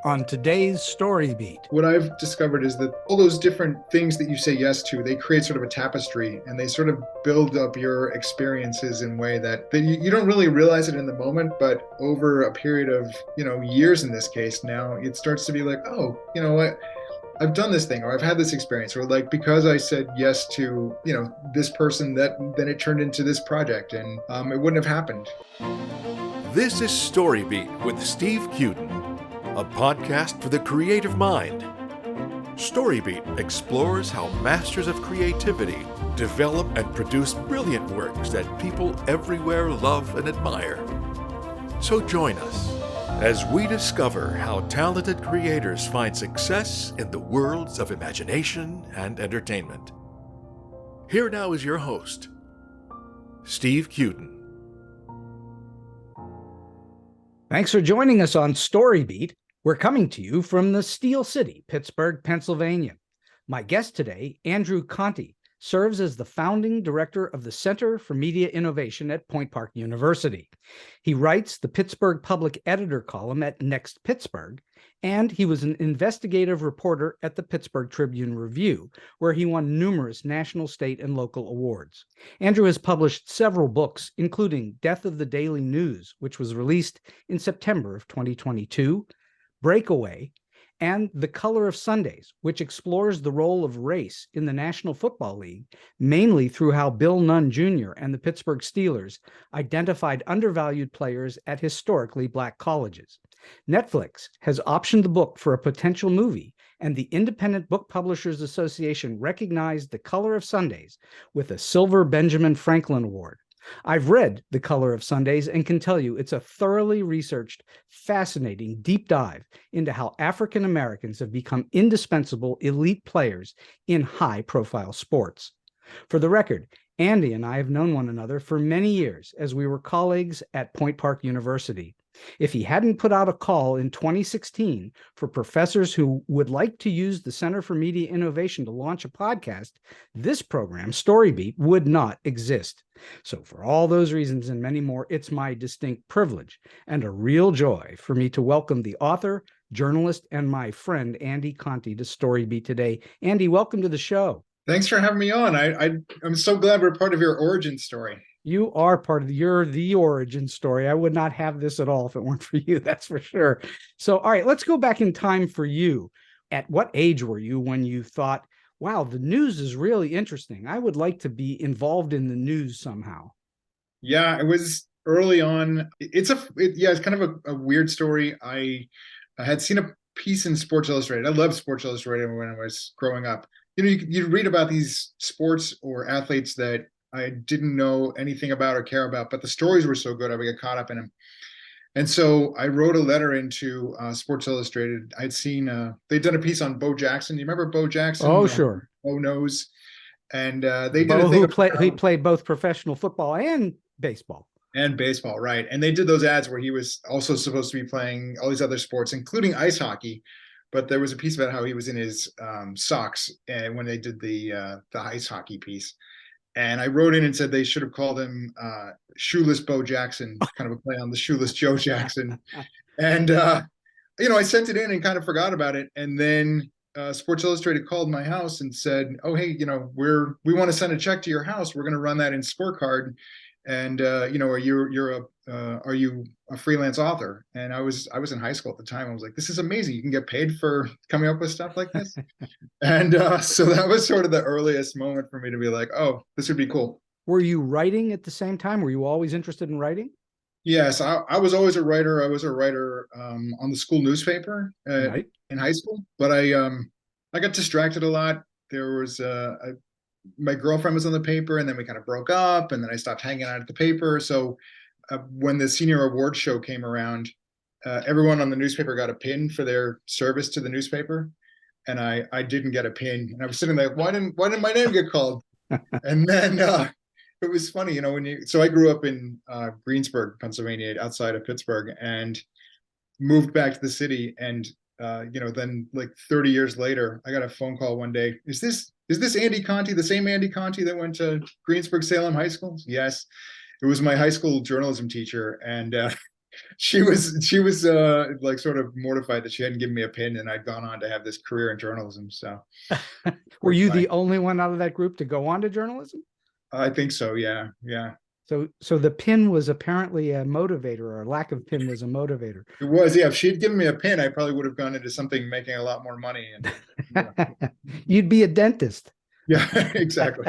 on today's Story Beat. What I've discovered is that all those different things that you say yes to, they create sort of a tapestry, and they sort of build up your experiences in a way that you don't really realize it in the moment, but over a period of, years in this case now, it starts to be like, oh, you know what? I've done this thing, or I've had this experience, or like because I said yes to, this person, that then it turned into this project, and it wouldn't have happened. This is StoryBeat with Steve Cuden, a podcast for the creative mind. StoryBeat explores how masters of creativity develop and produce brilliant works that people everywhere love and admire. So join us as we discover how talented creators find success in the worlds of imagination and entertainment. Here now is your host, Steve Cuden. Thanks for joining us on Story Beat. We're coming to you from the Steel City, Pittsburgh, Pennsylvania. My guest today, Andrew Conte, serves as the founding director of the Center for Media Innovation at Point Park University. He writes the Pittsburgh Public Editor column at Next Pittsburgh, and he was an investigative reporter at the Pittsburgh Tribune-Review, where he won numerous national, state, and local awards. Andrew has published several books, including Death of the Daily News, which was released in September of 2022, Breakaway, and The Color of Sundays, which explores the role of race in the National Football League, mainly through how Bill Nunn Jr. and the Pittsburgh Steelers identified undervalued players at historically Black colleges. Netflix has optioned the book for a potential movie, and the Independent Book Publishers Association recognized The Color of Sundays with a Silver Benjamin Franklin Award. I've read The Color of Sundays and can tell you it's a thoroughly researched, fascinating deep dive into how African Americans have become indispensable elite players in high-profile sports. For the record, Andy and I have known one another for many years as we were colleagues at Point Park University. If he hadn't put out a call in 2016 for professors who would like to use the Center for Media Innovation to launch a podcast, this program, StoryBeat, would not exist. So for all those reasons and many more, it's my distinct privilege and a real joy for me to welcome the author, journalist, and my friend, Andy Conte, to StoryBeat today. Andy, welcome to the show. Thanks for having me on. I'm so glad we're part of your origin story. You are you're the origin story. I would not have this at all if it weren't for you, that's for sure. So, all right, let's go back in time for you. At what age were you when you thought, wow, the news is really interesting. I would like to be involved in the news somehow. Yeah, it was early on. It's kind of a weird story. I had seen a piece in Sports Illustrated. I loved Sports Illustrated when I was growing up. You read about these sports or athletes that I didn't know anything about or care about, but the stories were so good, I would get caught up in them. And so I wrote a letter into Sports Illustrated. I'd seen they'd done a piece on Bo Jackson. Do you remember Bo Jackson? Oh, sure. Bo knows. And they did Bo, a thing he played both professional football and baseball. And baseball, right. And they did those ads where he was also supposed to be playing all these other sports, including ice hockey. But there was a piece about how he was in his socks and when they did the ice hockey piece. And I wrote in and said they should have called him Shoeless Bo Jackson, kind of a play on the Shoeless Joe Jackson. And, I sent it in and kind of forgot about it. And then Sports Illustrated called my house and said, oh, hey, we want to send a check to your house. We're going to run that in Scorecard. And, are you a freelance author? And I was in high school at the time. I was like, this is amazing. You can get paid for coming up with stuff like this. And so that was sort of the earliest moment for me to be like, oh, this would be cool. Were you writing at the same time? Were you always interested in writing? Yes, I was always a writer. I was a writer on the school newspaper in high school, but I got distracted a lot. There was my girlfriend was on the paper, and then we kind of broke up, and then I stopped hanging out at the paper. So when the senior award show came around, everyone on the newspaper got a pin for their service to the newspaper, and I didn't get a pin. And I was sitting there, why didn't my name get called? And then it was funny, so I grew up in Greensburg, Pennsylvania, outside of Pittsburgh, and moved back to the city. And then like 30 years later, I got a phone call one day. Is this Andy Conte, the same Andy Conte that went to Greensburg Salem High School? Yes. It was my high school journalism teacher. And She was like sort of mortified that she hadn't given me a pin, and I'd gone on to have this career in journalism. So Were you fine. the only one out of that group to go on to journalism? I think so. Yeah. Yeah. So the pin was apparently a motivator, or a lack of pin was a motivator. It was, yeah. If she'd given me a pin, I probably would have gone into something making a lot more money. And You'd be a dentist. yeah, exactly.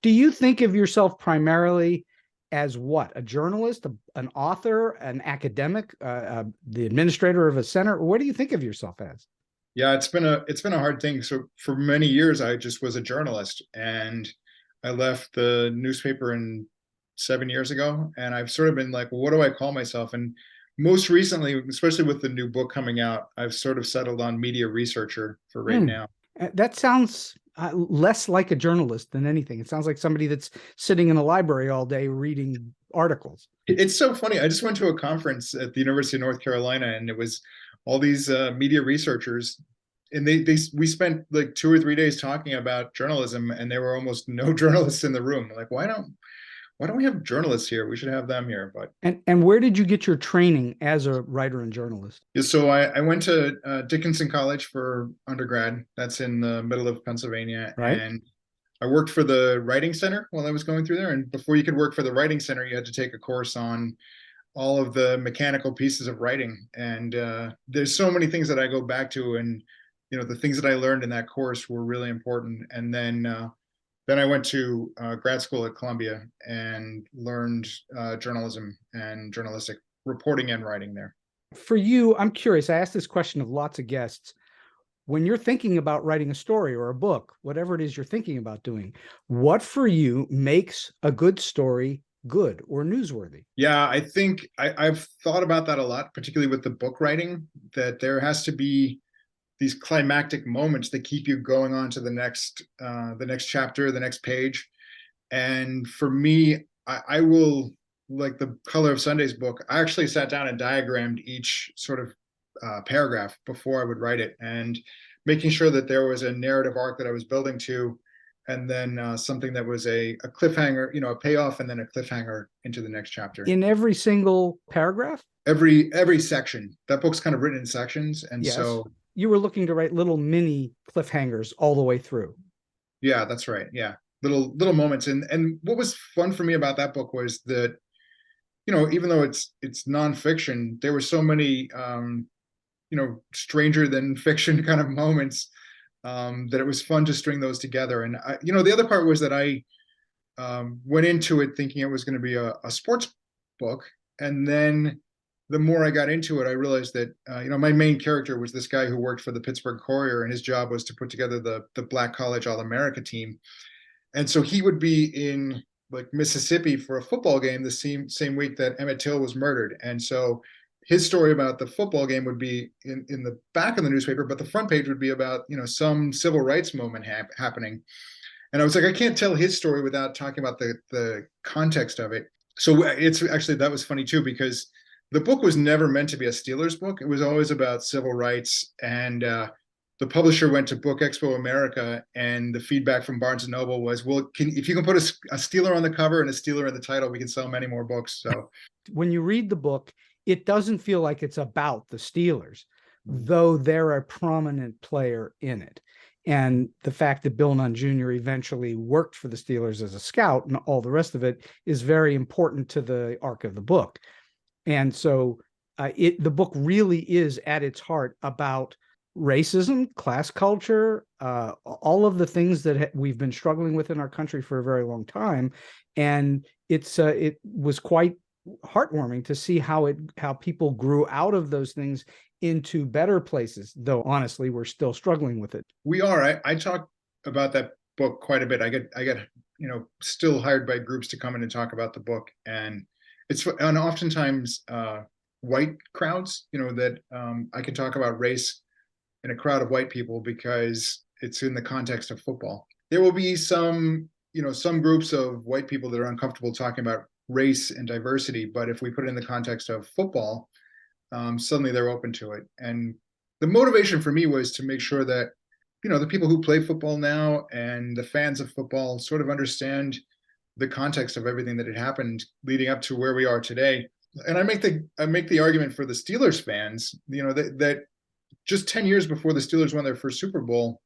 Do you think of yourself primarily as what? A journalist, an author, an academic, the administrator of a center? What do you think of yourself as? Yeah, it's been a hard thing. So for many years, I just was a journalist, and I left the newspaper 7 years ago, and I've sort of been like, well, what do I call myself? And most recently, especially with the new book coming out, I've sort of settled on media researcher for right now. That sounds less like a journalist than anything. It sounds like somebody that's sitting in a library all day reading articles. It's so funny. I just went to a conference at the University of North Carolina, and it was all these media researchers, and we spent like 2 or 3 days talking about journalism, and there were almost no journalists in the room. Like, why don't we have journalists here? We should have them here. But and where did you get your training as a writer and journalist? so I went to Dickinson College for undergrad. That's in the middle of Pennsylvania. Right. And I worked for the writing center while I was going through there. And before you could work for the writing center, you had to take a course on all of the mechanical pieces of writing. And there's so many things that I go back to, and the things that I learned in that course were really important. And then I went to grad school at Columbia and learned journalism and journalistic reporting and writing there. For you, I'm curious. I asked this question of lots of guests. When you're thinking about writing a story or a book, whatever it is you're thinking about doing, what for you makes a good story good or newsworthy? Yeah, I think I've thought about that a lot, particularly with the book writing, that there has to be these climactic moments that keep you going on to the next chapter, the next page. And for me, I will, like the Color of Sunday's book, I actually sat down and diagrammed each sort of paragraph before I would write it, and making sure that there was a narrative arc that I was building to, and then something that was a cliffhanger, a payoff, and then a cliffhanger into the next chapter. In every single paragraph? Every section. That book's kind of written in sections. And yes. So you were looking to write little mini cliffhangers all the way through. Yeah, that's right. Yeah. Little moments. And what was fun for me about that book was that, even though it's nonfiction, there were so many, stranger than fiction kind of moments that it was fun to string those together. And the other part was that I went into it thinking it was going to be a sports book. And then the more I got into it, I realized that, my main character was this guy who worked for the Pittsburgh Courier, and his job was to put together the Black College All-America team. And so he would be in like Mississippi for a football game the same week that Emmett Till was murdered. And so his story about the football game would be in the back of the newspaper, but the front page would be about, some civil rights moment happening. And I was like, I can't tell his story without talking about the context of it. So it's actually, that was funny too, because the book was never meant to be a Steelers book. It was always about civil rights. And the publisher went to Book Expo America, and the feedback from Barnes & Noble was, well, if you can put a Steeler on the cover and a Steeler in the title, we can sell many more books. So when you read the book, it doesn't feel like it's about the Steelers, though they're a prominent player in it. And the fact that Bill Nunn Jr. eventually worked for the Steelers as a scout and all the rest of it is very important to the arc of the book. And so the book really is at its heart about racism, class culture, all of the things that we've been struggling with in our country for a very long time. And it was quite heartwarming to see how people grew out of those things into better places, though honestly we're still struggling with it. We are. I talk about that book quite a bit. I get still hired by groups to come in and talk about the book, and oftentimes white crowds, that I can talk about race in a crowd of white people because it's in the context of football. There will be some groups of white people that are uncomfortable talking about race and diversity, but if we put it in the context of football, suddenly they're open to it. And the motivation for me was to make sure that, the people who play football now and the fans of football sort of understand the context of everything that had happened leading up to where we are today. and I make the argument for the Steelers fans, that just 10 years before the Steelers won their first Super Bowl,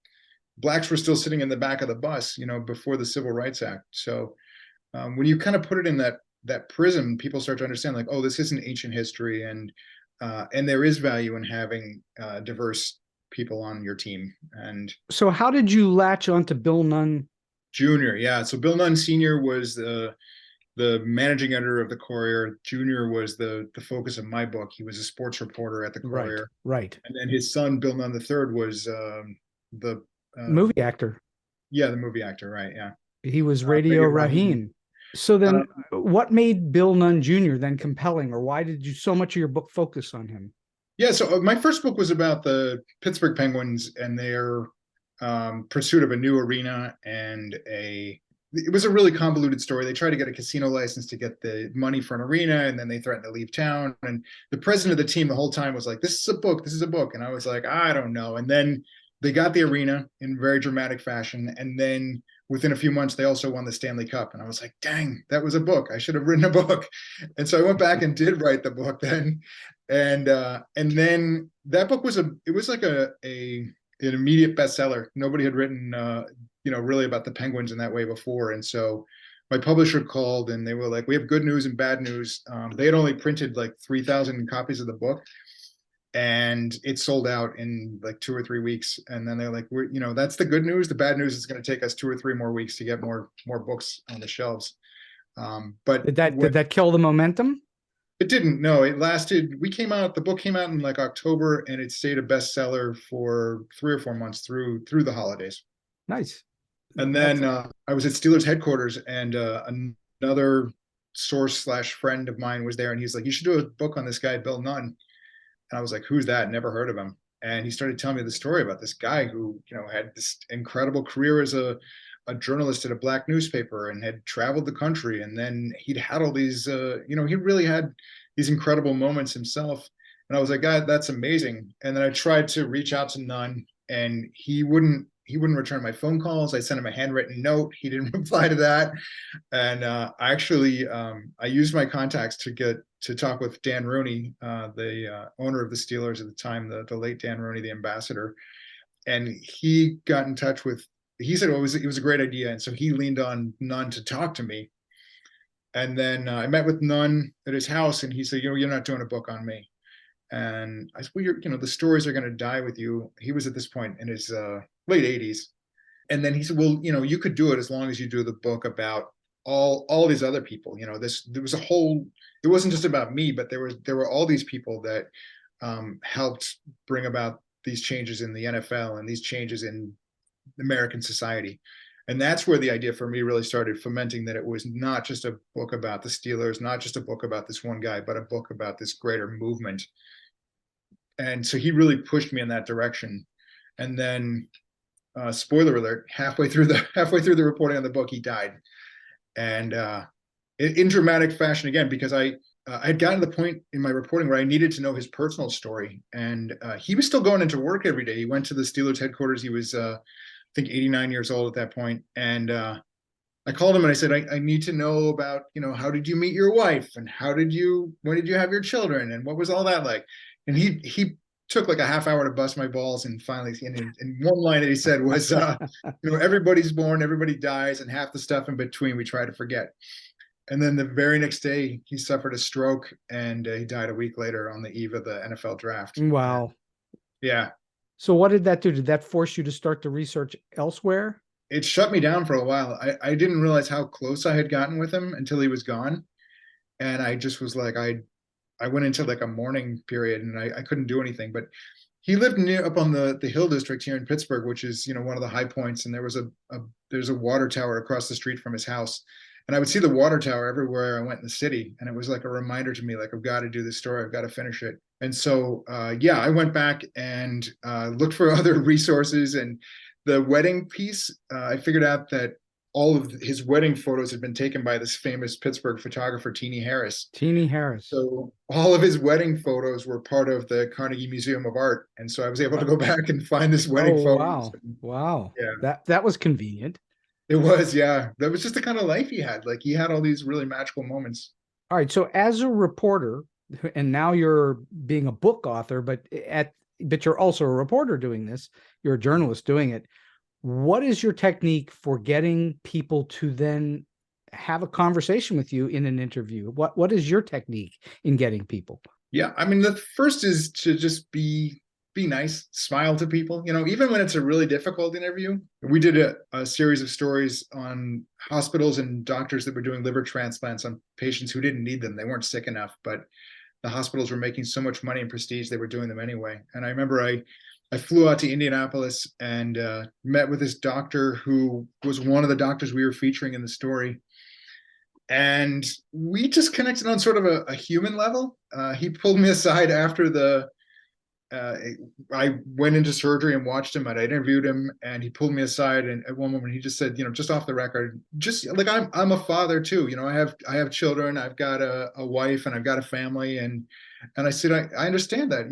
blacks were still sitting in the back of the bus, before the Civil Rights Act. So when you kind of put it in that prism, people start to understand, like, oh, this isn't ancient history, and there is value in having diverse people on your team. And so how did you latch onto Bill Nunn Jr.? Yeah, so Bill Nunn Sr. was the managing editor of the Courier. Jr. was the focus of my book. He was a sports reporter at the Courier. Right. And then his son, Bill Nunn III, was the movie actor. Yeah, the movie actor, right? Yeah. He was Radio Raheem. So then what made Bill Nunn Jr. then compelling, or why did you so much of your book focus on him? Yeah, so my first book was about the Pittsburgh Penguins and their pursuit of a new arena, and it was a really convoluted story. They tried to get a casino license to get the money for an arena, and then they threatened to leave town. And the president of the team the whole time was like, this is a book. And I was like, I don't know. And then they got the arena in very dramatic fashion. And then within a few months, they also won the Stanley Cup. And I was like, dang, that was a book. I should have written a book. And so I went back and did write the book then. And then that book was an immediate bestseller. Nobody had written, really about the Penguins in that way before. And so my publisher called and they were like, we have good news and bad news. They had only printed like 3,000 copies of the book, and it sold out in like 2 or 3 weeks. And then they're like, that's the good news. The bad news is going to take us 2 or 3 more weeks to get more books on the shelves. But did that kill the momentum? It didn't. No, it lasted. The book came out in like October, and it stayed a bestseller for 3 or 4 months through the holidays. Nice. And then I was at Steelers headquarters, and another source / friend of mine was there, and he's like, you should do a book on this guy, Bill Nunn. And I was like, who's that? Never heard of him. And he started telling me the story about this guy who, had this incredible career as a journalist at a black newspaper and had traveled the country. And then he'd had all these, he really had these incredible moments himself. And I was like, God, that's amazing. And then I tried to reach out to Nunn, and he wouldn't return my phone calls. I sent him a handwritten note. He didn't reply to that. And I used my contacts to talk with Dan Rooney, the owner of the Steelers at the time, the late Dan Rooney, the ambassador. And he got in touch with, he said it was a great idea. And so he leaned on Nunn to talk to me. And then I met with Nunn at his house, and he said, you're not doing a book on me. And I said, well, the stories are going to die with you. He was at this point in his late 80s. And then he said, well, you could do it as long as you do the book about all these other people. There was it wasn't just about me, but there were all these people that helped bring about these changes in the NFL and these changes in American society. And that's where the idea for me really started fermenting, that it was not just a book about the Steelers, not just a book about this one guy, but a book about this greater movement. And so he really pushed me in that direction. And then, spoiler alert, halfway through the reporting on the book, he died. And in dramatic fashion again, because I had gotten to the point in my reporting where I needed to know his personal story. And he was still going into work every day. He went to the Steelers headquarters. He was, I think, 89 years old at that point. And I called him and I said, I need to know about, how did you meet your wife? And when did you have your children? And what was all that like? And he took like a half hour to bust my balls. And finally, in one line that he said was, everybody's born, everybody dies, and half the stuff in between we try to forget. And then the very next day, he suffered a stroke, and he died a week later on the eve of the NFL draft. Wow. Yeah. So what did that do? Did that force you to start the research elsewhere? It shut me down for a while. I didn't realize how close I had gotten with him until he was gone. And I just was like, I went into like a mourning period, and I couldn't do anything. But he lived up on the Hill District here in Pittsburgh, which is, one of the high points. And there's a water tower across the street from his house. And I would see the water tower everywhere I went in the city. And it was like a reminder to me, like, I've got to do this story. I've got to finish it. And so, I went back and looked for other resources. And the wedding piece, I figured out that all of his wedding photos had been taken by this famous Pittsburgh photographer, Teenie Harris. Teenie Harris. So all of his wedding photos were part of the Carnegie Museum of Art. And so I was able to go back and find this wedding photos. Wow. Yeah. That was convenient. It was, yeah. That was just the kind of life he had. Like, he had all these really magical moments. All right. So as a reporter, and now you're being a book author, but you're also a reporter doing this, you're a journalist doing it. What is your technique for getting people to then have a conversation with you in an interview? What is your technique in getting people? Yeah, I mean, the first is to just be nice, smile to people, even when it's a really difficult interview. We did a series of stories on hospitals and doctors that were doing liver transplants on patients who didn't need them. They weren't sick enough, but the hospitals were making so much money and prestige, they were doing them anyway. And I remember I flew out to Indianapolis and met with this doctor who was one of the doctors we were featuring in the story. And we just connected on sort of a human level. He pulled me aside after I went into surgery and watched him, and I interviewed him, and he pulled me aside, and at one moment he just said, just off the record, just like, I'm a father too. I have children, I've got a wife, and I've got a family, and I said, I understand that.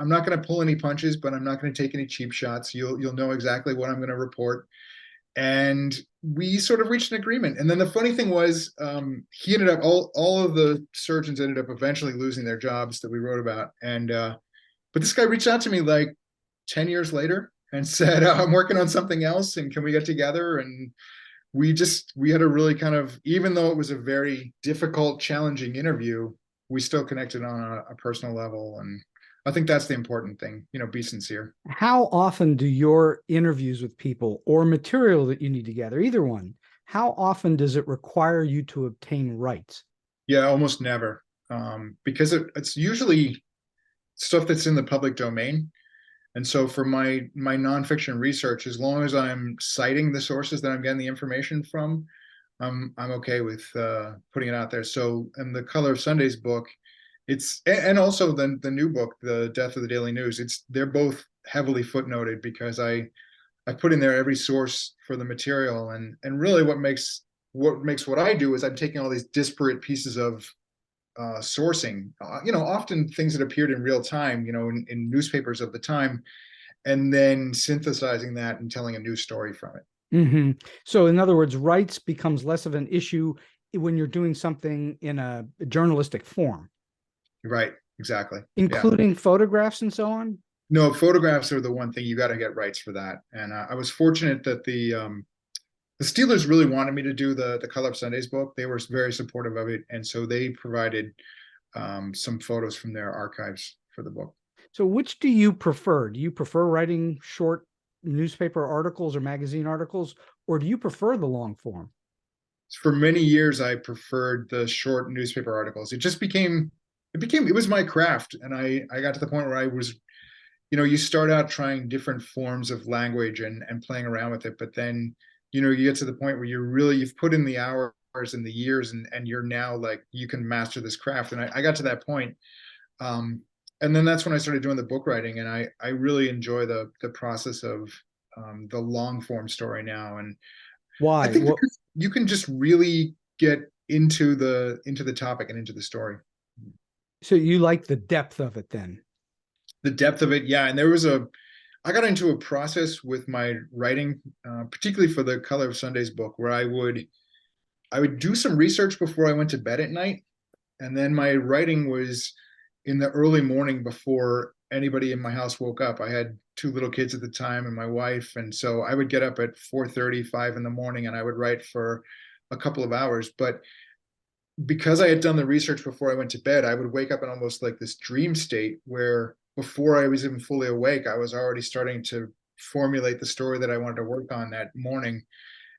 I'm not going to pull any punches, but I'm not going to take any cheap shots. You'll know exactly what I'm going to report. And we sort of reached an agreement. And then the funny thing was, he ended up, all of the surgeons ended up eventually losing their jobs that we wrote about. And but this guy reached out to me like 10 years later and said, I'm working on something else, and can we get together? And we had a really kind of, even though it was a very difficult, challenging interview, we still connected on a personal level. And I think that's the important thing, be sincere. How often do your interviews with people or material that you need to gather, either one, how often does it require you to obtain rights? Yeah, almost never. Because it's usually stuff that's in the public domain. And so for my nonfiction research, as long as I'm citing the sources that I'm getting the information from, I'm okay with putting it out there. So in the Color of Sundays book, and also the new book, The Death of the Daily News, they're both heavily footnoted because I put in there every source for the material, and really what makes what I do is I'm taking all these disparate pieces of sourcing, often things that appeared in real time, in newspapers of the time, and then synthesizing that and telling a new story from it. Mm-hmm. So in other words, rights becomes less of an issue when you're doing something in a journalistic form. Right, exactly. Including photographs and so on? No, photographs are the one thing you got to get rights for that. And I was fortunate that the Steelers really wanted me to do the Color of Sundays book. They were very supportive of it, and so they provided some photos from their archives for the book. So which do you prefer? Do you prefer writing short newspaper articles or magazine articles, or do you prefer the long form? For many years, I preferred the short newspaper articles. It was my craft. And I got to the point where I was, you start out trying different forms of language and playing around with it. But then, you get to the point where you've put in the hours and the years, and you're now like, you can master this craft. And I got to that point. And then that's when I started doing the book writing. And I really enjoy the process of the long form story now. And why? I think you can just really get into the topic and into the story. So you like the depth of it then? The depth of it, yeah. And I got into a process with my writing, particularly for the Color of Sundays book, where I would do some research before I went to bed at night. And then my writing was in the early morning before anybody in my house woke up. I had 2 little kids at the time and my wife. And so I would get up at 4:30, 5 in the morning, and I would write for a couple of hours. But because I had done the research before I went to bed, I would wake up in almost like this dream state where before I was even fully awake, I was already starting to formulate the story that I wanted to work on that morning.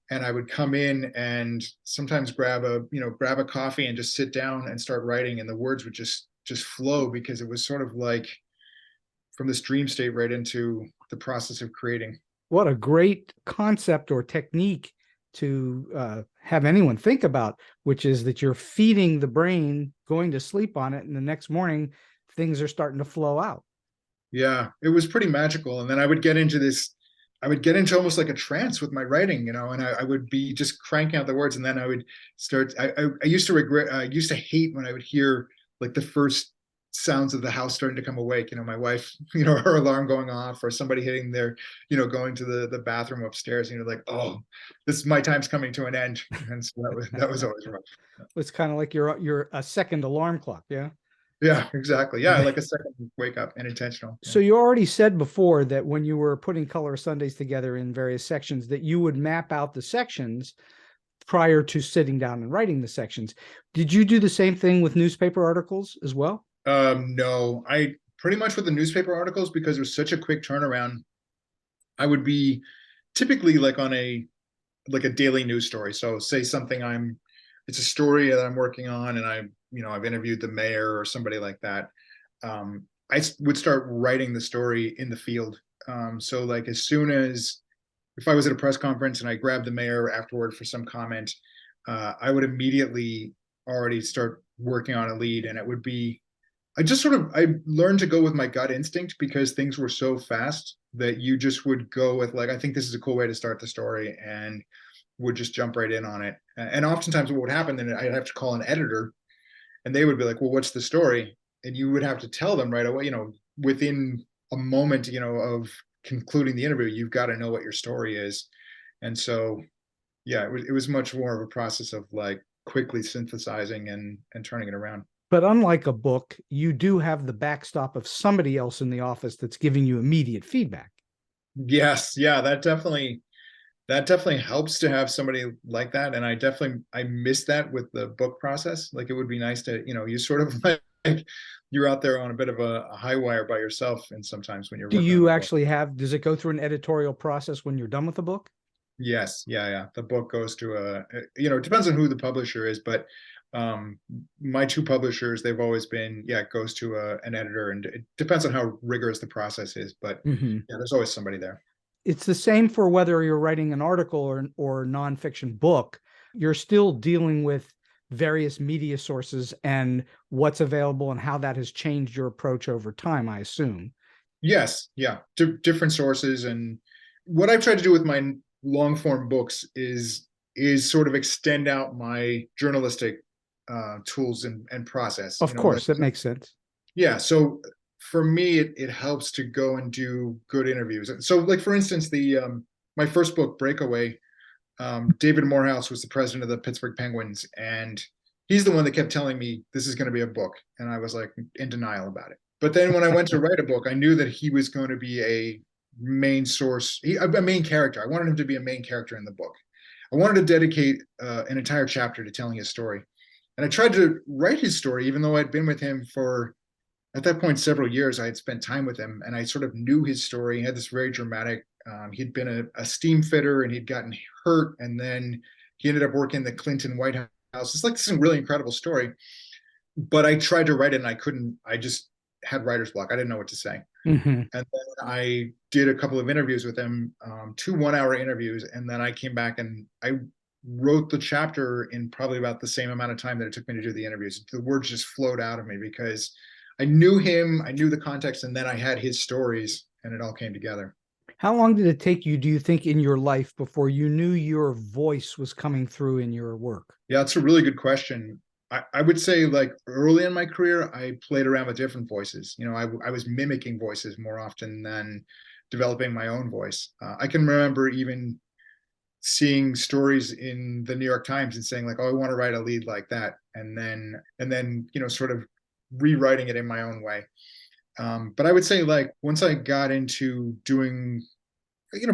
And I would come in and sometimes grab a coffee and just sit down and start writing, and the words would just flow, because it was sort of like from this dream state right into the process of creating. What a great concept or technique to have anyone think about, which is that you're feeding the brain, going to sleep on it, and the next morning things are starting to flow out. Yeah, it was pretty magical. And then I would get into almost like a trance with my writing, and I would be just cranking out the words, and then I would start, I used to hate when I would hear like the first sounds of the house starting to come awake, my wife, her alarm going off, or somebody hitting their, going to the bathroom upstairs, like, oh, my time's coming to an end. And so that was always rough. It's kind of like you're a second alarm clock. Yeah. Yeah, exactly. Yeah, like a second wake up and intentional. So you already said before that when you were putting Color Sundays together in various sections, that you would map out the sections prior to sitting down and writing the sections. Did you do the same thing with newspaper articles as well? No, I pretty much with the newspaper articles, because it was such a quick turnaround, I would be typically like on a daily news story. So say something it's a story that I'm working on, and I've interviewed the mayor or somebody like that. I would start writing the story in the field. So like as soon as, if I was at a press conference and I grabbed the mayor afterward for some comment, I would immediately already start working on a lead, and it would be, I learned to go with my gut instinct, because things were so fast that you just would go with like, I think this is a cool way to start the story, and would just jump right in on it. And oftentimes what would happen, then I'd have to call an editor, and they would be like, well, what's the story? And you would have to tell them right away, within a moment, of concluding the interview, you've got to know what your story is. And so, yeah, it was much more of a process of like quickly synthesizing and turning it around. But unlike a book, you do have the backstop of somebody else in the office that's giving you immediate feedback. Yes. Yeah, that definitely helps to have somebody like that. And I miss that with the book process. Like, it would be nice to, you sort of like, you're out there on a bit of a high wire by yourself. And sometimes when you're does it go through an editorial process when you're done with the book? Yes. Yeah. The book goes to it depends on who the publisher is, but my two publishers, they've always been, it goes to an editor, and it depends on how rigorous the process is, but yeah, there's always somebody there. It's the same for whether you're writing an article or nonfiction book. You're still dealing with various media sources and what's available and how that has changed your approach over time, I assume. Yes. Yeah. Different sources. And what I've tried to do with my long form books is sort of extend out my journalistic tools and process. Of course, that makes sense. Yeah. So for me, it helps to go and do good interviews. So like, for instance, my first book, Breakaway, David Morehouse was the president of the Pittsburgh Penguins, and he's the one that kept telling me this is going to be a book. And I was like in denial about it. But then when I went to write a book, I knew that he was going to be a main source, a main character. I wanted him to be a main character in the book. I wanted to dedicate an entire chapter to telling his story. And I tried to write his story, even though I'd been with him for, at that point, several years. I had spent time with him, and I sort of knew his story. He had this very dramatic, he'd been a steam fitter, and he'd gotten hurt, and then he ended up working in the Clinton White House. It's like, this is a really incredible story. But I tried to write it, and I couldn't. I just had writer's block. I didn't know what to say. And then I did a couple of interviews with him, 2 1-hour interviews, and then I came back and I wrote the chapter in probably about the same amount of time that it took me to do the interviews. The words just flowed out of me because I knew him, I knew the context, and then I had his stories, and it all came together. How long did it take you, do you think, in your life before you knew your voice was coming through in your work? Yeah, that's a really good question. I would say, like, early in my career, I played around with different voices. I was mimicking voices more often than developing my own voice. I can remember even seeing stories in the New York Times and saying like, oh, I want to write a lead like that. And then, sort of rewriting it in my own way. But I would say, like, once I got into doing,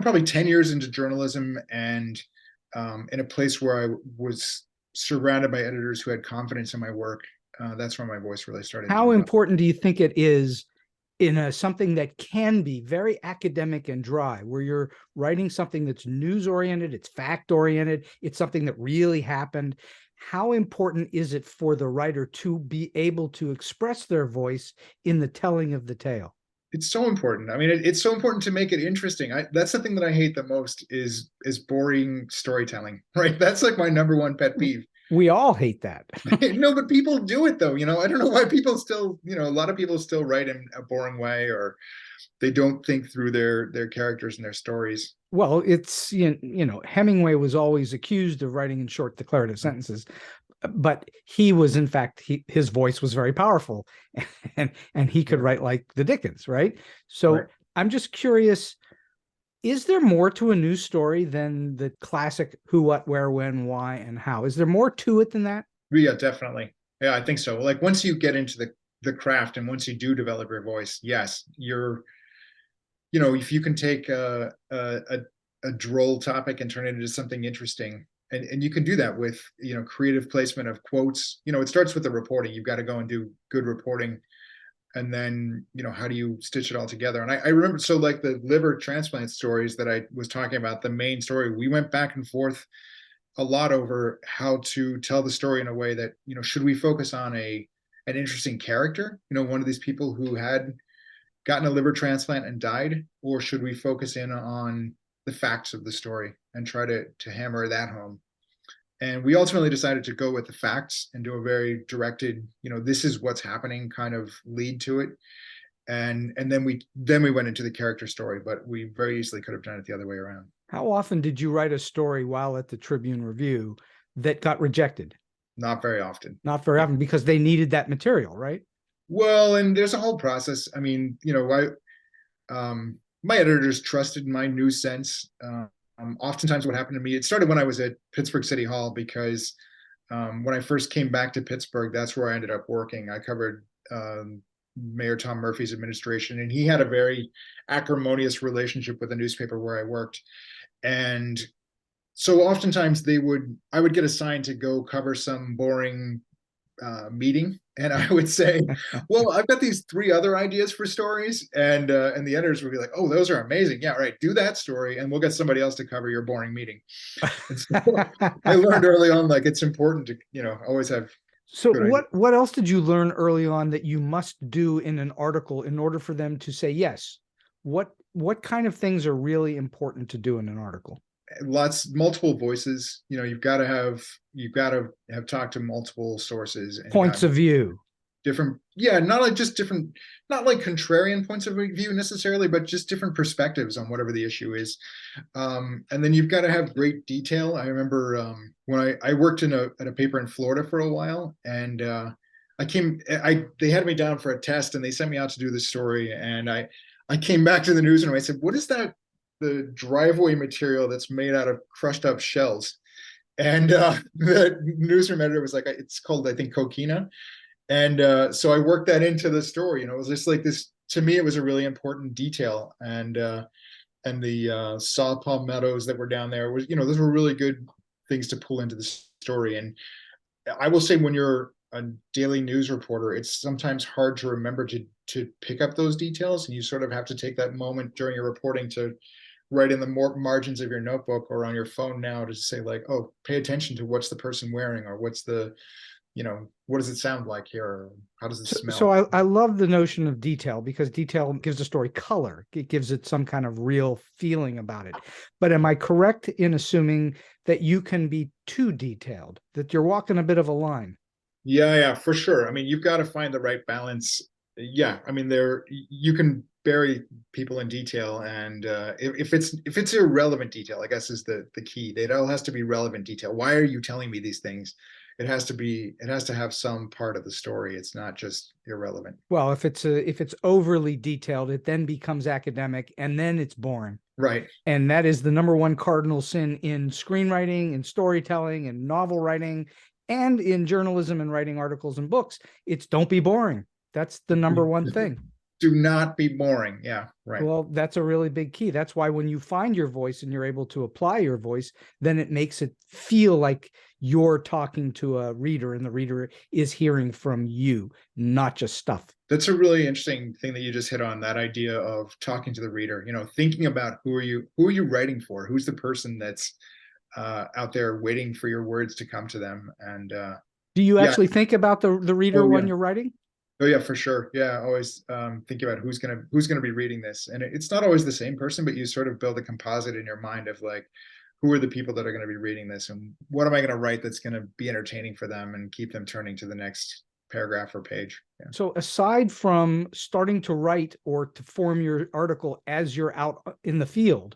probably 10 years into journalism, and in a place where I was surrounded by editors who had confidence in my work, that's where my voice really started. How important do you think it is in something that can be very academic and dry, where you're writing something that's news-oriented, it's fact-oriented, it's something that really happened? How important is it for the writer to be able to express their voice in the telling of the tale? It's so important. I mean, it's so important to make it interesting. That's the thing that I hate the most is boring storytelling, right? That's like my number one pet peeve. We all hate that. No, but people do it though. I don't know why people still, a lot of people still write in a boring way, or they don't think through their characters and their stories. Well, it's, Hemingway was always accused of writing in short declarative sentences. but he was, in fact, his voice was very powerful, and he could write like the Dickens, right? So Right. I'm just curious, is there more to a news story than the classic who, what, where, when, why, and how? Is there more to it than that? Yeah, definitely. Yeah, I think so. Like once you get into the craft and once you do develop your voice, yes, if you can take a droll topic and turn it into something interesting, and you can do that with, creative placement of quotes. It starts with the reporting. You've got to go and do good reporting. And then, how do you stitch it all together? And I remember, so like the liver transplant stories that I was talking about, the main story, we went back and forth a lot over how to tell the story in a way that, should we focus on an interesting character, one of these people who had gotten a liver transplant and died, or should we focus in on the facts of the story and try to hammer that home? And we ultimately decided to go with the facts and do a very directed, this is what's happening kind of lead to it. And then we went into the character story, but we very easily could have done it the other way around. How often did you write a story while at the Tribune-Review that got rejected? Not very often. Not very often, because they needed that material, right? Well, and there's a whole process. I mean, my editors trusted my news sense. Oftentimes what happened to me, it started when I was at Pittsburgh City Hall, because when I first came back to Pittsburgh, that's where I ended up working. I covered Mayor Tom Murphy's administration, and he had a very acrimonious relationship with the newspaper where I worked. And so oftentimes I would get assigned to go cover some boring meeting, and I would say, well, I've got these 3 other ideas for stories, and the editors would be like, oh, those are amazing. Yeah, right. Do that story, and we'll get somebody else to cover your boring meeting. And so I learned early on, like, it's important to, always have. So what else did you learn early on that you must do in an article in order for them to say yes? What kind of things are really important to do in an article? Multiple voices. You've got to have talked to multiple sources and points of view. Different, not like just different, not like contrarian points of view necessarily, but just different perspectives on whatever the issue is. And then you've got to have great detail. I remember when I worked at a paper in Florida for a while, and they had me down for a test, and they sent me out to do this story, and I came back to the newsroom. I said, what is that? The driveway material that's made out of crushed up shells. And the newsroom editor was like, it's called, I think, coquina. And so I worked that into the story. It was just like this, to me, it was a really important detail. And the saw palm meadows that were down there was, those were really good things to pull into the story. And I will say, when you're a daily news reporter, it's sometimes hard to remember to pick up those details. And you sort of have to take that moment during your reporting to write in the margins of your notebook or on your phone now to say, like, oh, pay attention to what's the person wearing, or what's the, what does it sound like here? Or how does it smell? So I love the notion of detail, because detail gives a story color. It gives it some kind of real feeling about it. But am I correct in assuming that you can be too detailed, that you're walking a bit of a line? Yeah, for sure. I mean, you've got to find the right balance. Yeah, I mean, you can bury people in detail, and if it's irrelevant detail, I guess is the key. It all has to be relevant detail. Why are you telling me these things? It has to have some part of the story. It's not just irrelevant. Well, if it's overly detailed, it then becomes academic, and then it's boring. Right. And that is the number one cardinal sin in screenwriting, in storytelling, in novel writing, and in journalism and writing articles and books. It's don't be boring. That's the number one thing. Do not be boring. Yeah, right. Well, that's a really big key. That's why when you find your voice and you're able to apply your voice, then it makes it feel like you're talking to a reader, and the reader is hearing from you, not just stuff. That's a really interesting thing that you just hit on, that idea of talking to the reader, thinking about who are you writing for? Who's the person that's out there waiting for your words to come to them? And do you actually think about the reader when you're writing? Oh yeah, for sure. Yeah, always think about who's gonna be reading this, and it's not always the same person, but you sort of build a composite in your mind of, like, who are the people that are going to be reading this, and what am I going to write that's going to be entertaining for them and keep them turning to the next paragraph or page. Yeah. So aside from starting to write or to form your article as you're out in the field,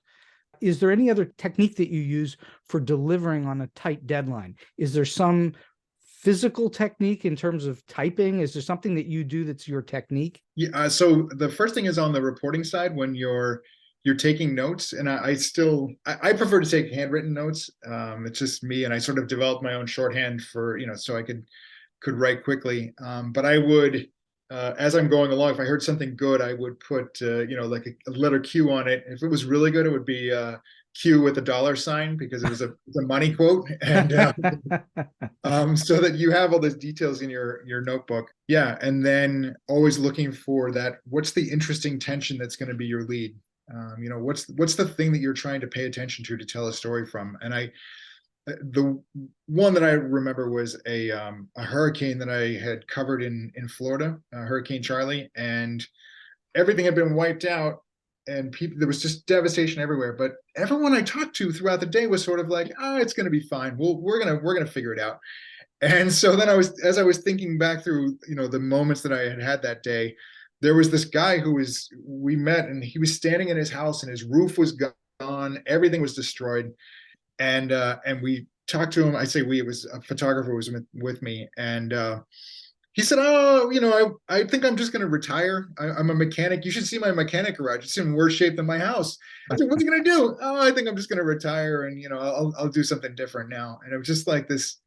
is there any other technique that you use for delivering on a tight deadline? Is there some physical technique in terms of typing? Is there something that you do that's your technique? Yeah. So the first thing is on the reporting side when you're taking notes, and I I prefer to take handwritten notes. It's just me, and I sort of developed my own shorthand for, so I could write quickly. But I would, as I'm going along, if I heard something good, I would put, like a letter Q on it. If it was really good, it would be Q with a $sign, because it was a money quote, and so that you have all those details in your notebook. Yeah, and then always looking for that. What's the interesting tension that's going to be your lead? What's the thing that you're trying to pay attention to tell a story from? And the one that I remember was a hurricane that I had covered in Florida, Hurricane Charlie, and everything had been wiped out, and there was just devastation everywhere. But everyone I talked to throughout the day was sort of like, it's going to be fine. We're gonna figure it out. And so then as I was thinking back through, the moments that I had that day, there was this guy we met, and he was standing in his house, and his roof was gone, everything was destroyed. And we talked to him. I say it was a photographer who was with me. And he said, I think I'm just going to retire. I'm a mechanic. You should see my mechanic garage. It's in worse shape than my house. I said, what are you going to do? I think I'm just going to retire, and, I'll do something different now. And it was just like this.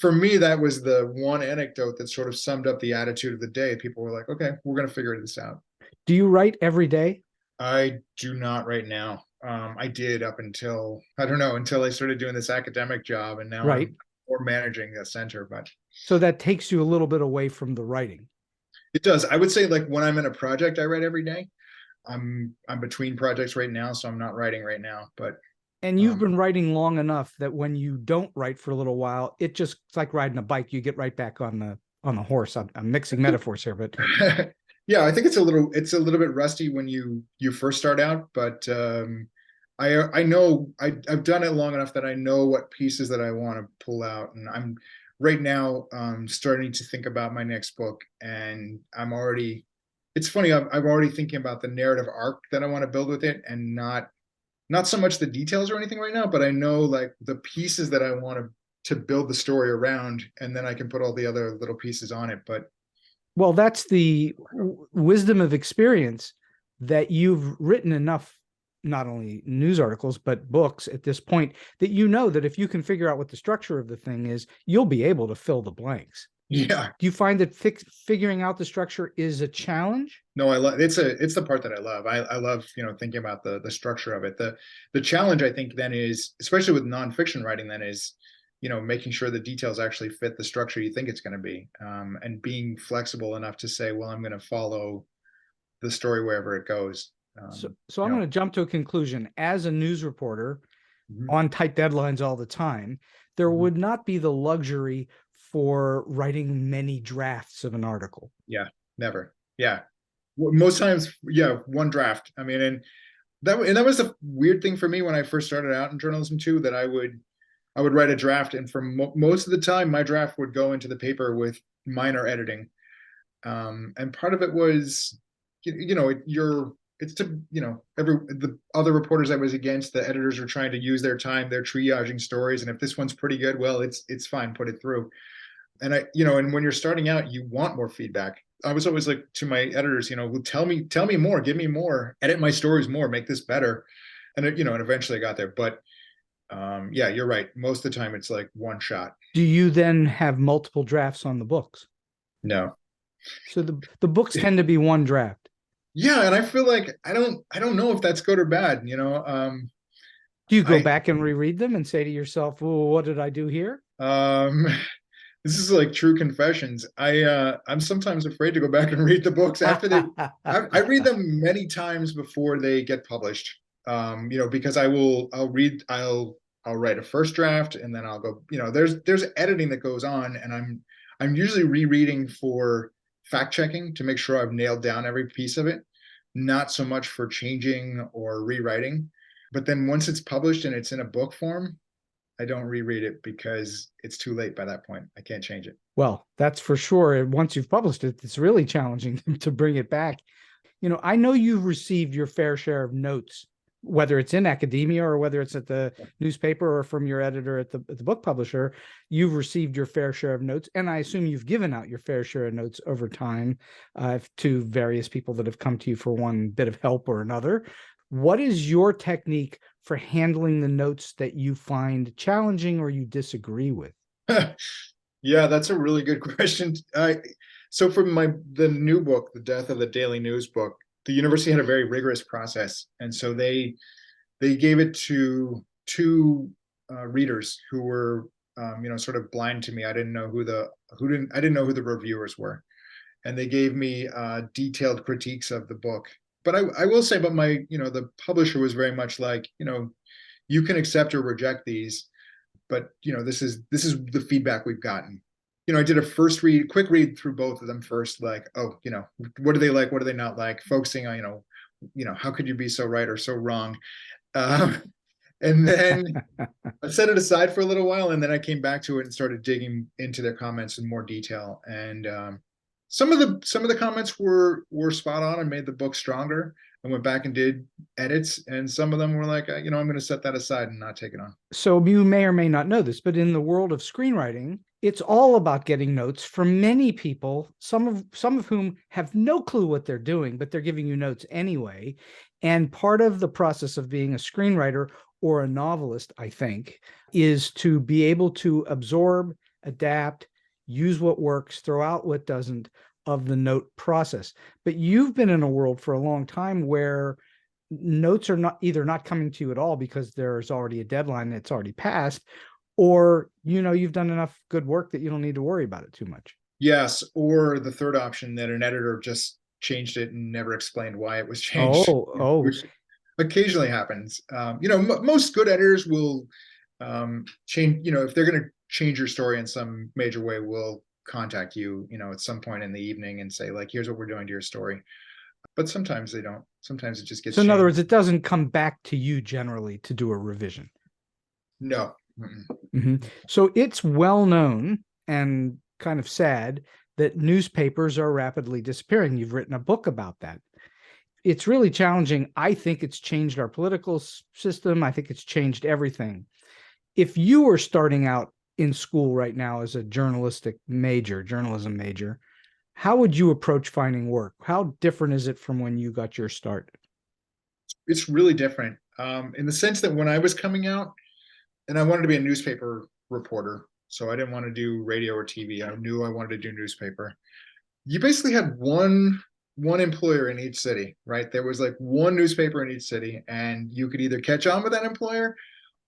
For me, that was the one anecdote that sort of summed up the attitude of the day. People were like, okay, we're going to figure this out. Do you write every day? I do not right now. I did up until I started doing this academic job, and now I'm more managing a center. But so that takes you a little bit away from the writing. It does. I would say, like, when I'm in a project, I write every day. I'm between projects right now, so I'm not writing right now. And you've been writing long enough that when you don't write for a little while, it's like riding a bike. You get right back on the horse. I'm mixing metaphors here, but yeah, I think it's a little bit rusty when you first start out, but I know I've done it long enough that I know what pieces that I want to pull out, and I'm right now starting to think about my next book, and it's funny, I'm already thinking about the narrative arc that I want to build with it, and not so much the details or anything right now, but I know, like, the pieces that I want to build the story around, and then I can put all the other little pieces on it. But well, that's the wisdom of experience, that you've written enough, not only news articles, but books at this point, that that if you can figure out what the structure of the thing is, you'll be able to fill the blanks. Yeah. Do you find that figuring out the structure is a challenge? No, I love it's the part that I love. I love, thinking about the structure of it. The challenge, I think, then is, especially with nonfiction writing, then is, making sure the details actually fit the structure you think it's going to be, and being flexible enough to say, well, I'm going to follow the story wherever it goes. So I'm going to jump to a conclusion. As a news reporter, on tight deadlines all the time, there would not be the luxury for writing many drafts of an article. Yeah, never. Yeah. Most times, one draft. I mean, and that was a weird thing for me when I first started out in journalism too, that I would write a draft, and for most of the time, my draft would go into the paper with minor editing. And part of it was, it's to, the other reporters I was against, the editors are trying to use their time, they're triaging stories. And if this one's pretty good, well, it's fine, put it through. And and when you're starting out, you want more feedback. I was always like to my editors, tell me more, give me more, edit my stories more, make this better. And and eventually I got there. But yeah, you're right. Most of the time it's like one shot. Do you then have multiple drafts on the books? No. So the books tend to be one draft. Yeah, and I feel like I don't know if that's good or bad. Do you go back and reread them and say to yourself, "Well, what did I do here?" This is like true confessions. I'm sometimes afraid to go back and read the books after I read them many times before they get published. Because I'll write a first draft, and then I'll go. There's editing that goes on, and I'm usually rereading for fact checking to make sure I've nailed down every piece of it, not so much for changing or rewriting. But then once it's published and it's in a book form, I don't reread it because it's too late by that point. I can't change it. Well, that's for sure. And once you've published it, it's really challenging to bring it back. I know you've received your fair share of notes whether it's in academia or whether it's at the newspaper or from your editor at the book publisher, you've received your fair share of notes. And I assume you've given out your fair share of notes over time to various people that have come to you for one bit of help or another. What is your technique for handling the notes that you find challenging or you disagree with? Yeah, that's a really good question. So for the new book, The Death of the Daily News book, the university had a very rigorous process, and so they gave it to two readers who were sort of blind to me. I didn't know who the reviewers were, and they gave me detailed critiques of the book. But I will say, but the publisher was very much like, you can accept or reject these, but this is the feedback we've gotten. I did a quick read through both of them first, like, oh, what do they like? What do they not like? Focusing on, how could you be so right or so wrong? And then I set it aside for a little while, and then I came back to it and started digging into their comments in more detail. And some of the comments were spot on and made the book stronger. I went back and did edits, and some of them were like, I'm going to set that aside and not take it on. So you may or may not know this, but in the world of screenwriting, it's all about getting notes from many people, some of whom have no clue what they're doing, but they're giving you notes anyway. And part of the process of being a screenwriter or a novelist, I think, is to be able to absorb, adapt, use what works, throw out what doesn't, of the note process. But you've been in a world for a long time where notes are not coming to you at all because there's already a deadline that's already passed, or you've done enough good work that you don't need to worry about it too much. Yes, or the third option, that an editor just changed it and never explained why it was changed. Which occasionally happens. Most good editors will change, if they're going to change your story in some major way, will contact you, at some point in the evening and say, like, here's what we're doing to your story. But sometimes they don't. Sometimes it just gets So in changed. other words, it doesn't come back to you generally to do a revision. No. Mm-hmm. So it's well known and kind of sad that newspapers are rapidly disappearing. You've written a book about that. It's really challenging. I think it's changed our political system. I think it's changed everything. If you were starting out in school right now as a journalism major, how would you approach finding work? How different is it from when you got your start? It's really different in the sense that when I was coming out, and I wanted to be a newspaper reporter, so I didn't want to do radio or TV. I knew I wanted to do newspaper. You basically had one employer in each city, right? There was like one newspaper in each city, and you could either catch on with that employer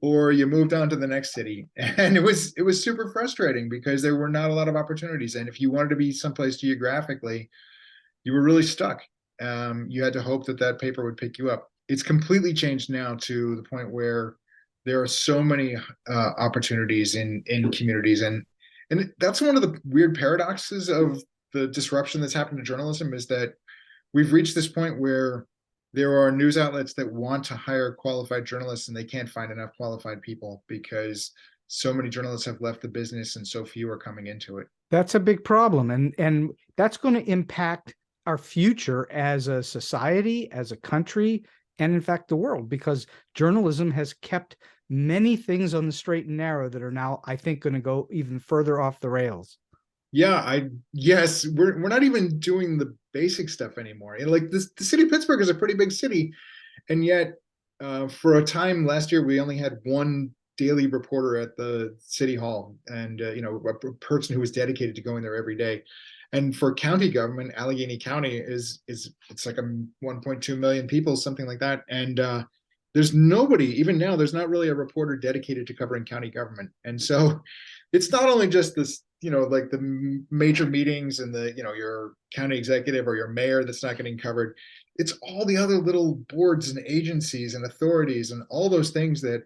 or you moved on to the next city. And it was super frustrating because there were not a lot of opportunities. And if you wanted to be someplace geographically, you were really stuck. You had to hope that paper would pick you up. It's completely changed now to the point where there are so many opportunities in communities. And that's one of the weird paradoxes of the disruption that's happened to journalism, is that we've reached this point where there are news outlets that want to hire qualified journalists, and they can't find enough qualified people because so many journalists have left the business and so few are coming into it. That's a big problem. And that's going to impact our future as a society, as a country, and in fact, the world, because journalism has kept many things on the straight and narrow that are now, I think, going to go even further off the rails. Yeah, yes, we're not even doing the basic stuff anymore. And like the city of Pittsburgh is a pretty big city, and yet for a time last year we only had one daily reporter at the city hall, and a person who was dedicated to going there every day. And for county government, Allegheny County it's like 1.2 million people, something like that, and there's nobody, even now, there's not really a reporter dedicated to covering county government. And so it's not only just this, like the major meetings and your county executive or your mayor that's not getting covered. It's all the other little boards and agencies and authorities and all those things that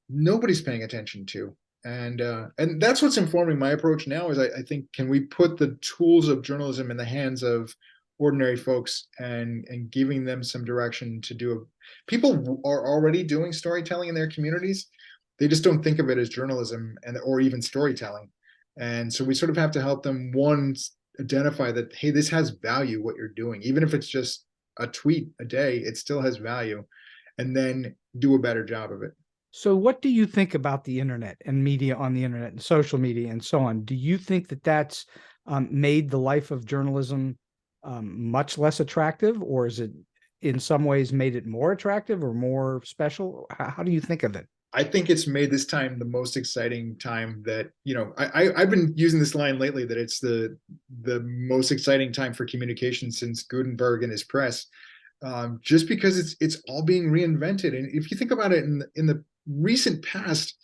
nobody's paying attention to. And that's what's informing my approach now, is I think, can we put the tools of journalism in the hands of ordinary folks and giving them some direction to do it. People are already doing storytelling in their communities. They just don't think of it as journalism or even storytelling. And so we sort of have to help them, one, identify that, hey, this has value, what you're doing. Even if it's just a tweet a day, it still has value. and then do a better job of it. So what do you think about the internet and media on the internet and social media and so on? Do you think that that's made the life of journalism much less attractive, or is it in some ways made it more attractive or more special? How do you think of it? I think it's made this time the most exciting time that, I've been using this line lately, that it's the most exciting time for communication since Gutenberg and his press, just because it's all being reinvented. And if you think about it, in the recent past,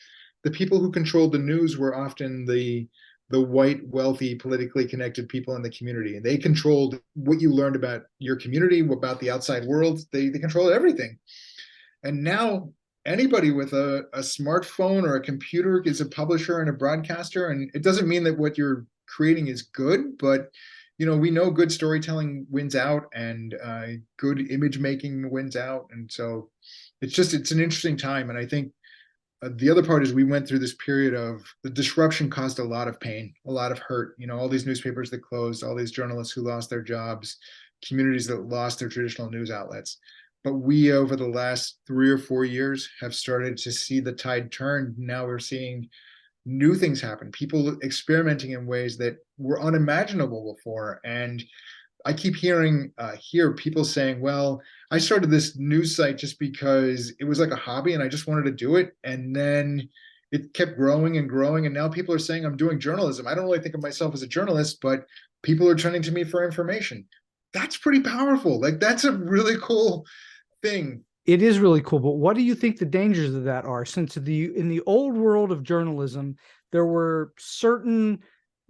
the people who controlled the news were often the white, wealthy, politically connected people in the community, and they controlled what you learned about your community, about the outside world. They controlled everything. And now anybody with a smartphone or a computer is a publisher and a broadcaster. And it doesn't mean that what you're creating is good, but we know good storytelling wins out, and good image making wins out. And so it's an interesting time. And I think the other part is we went through this period of the disruption caused a lot of pain, a lot of hurt, all these newspapers that closed, all these journalists who lost their jobs, communities that lost their traditional news outlets. But we, over the last 3 or 4 years, have started to see the tide turn. Now we're seeing new things happen, people experimenting in ways that were unimaginable before. And I keep hearing people saying, well, I started this news site just because it was like a hobby and I just wanted to do it. And then it kept growing and growing. And now people are saying I'm doing journalism. I don't really think of myself as a journalist, but people are turning to me for information. That's pretty powerful. Like, that's a really cool thing. It is really cool, but what do you think the dangers of that are? Since in the old world of journalism, there were certain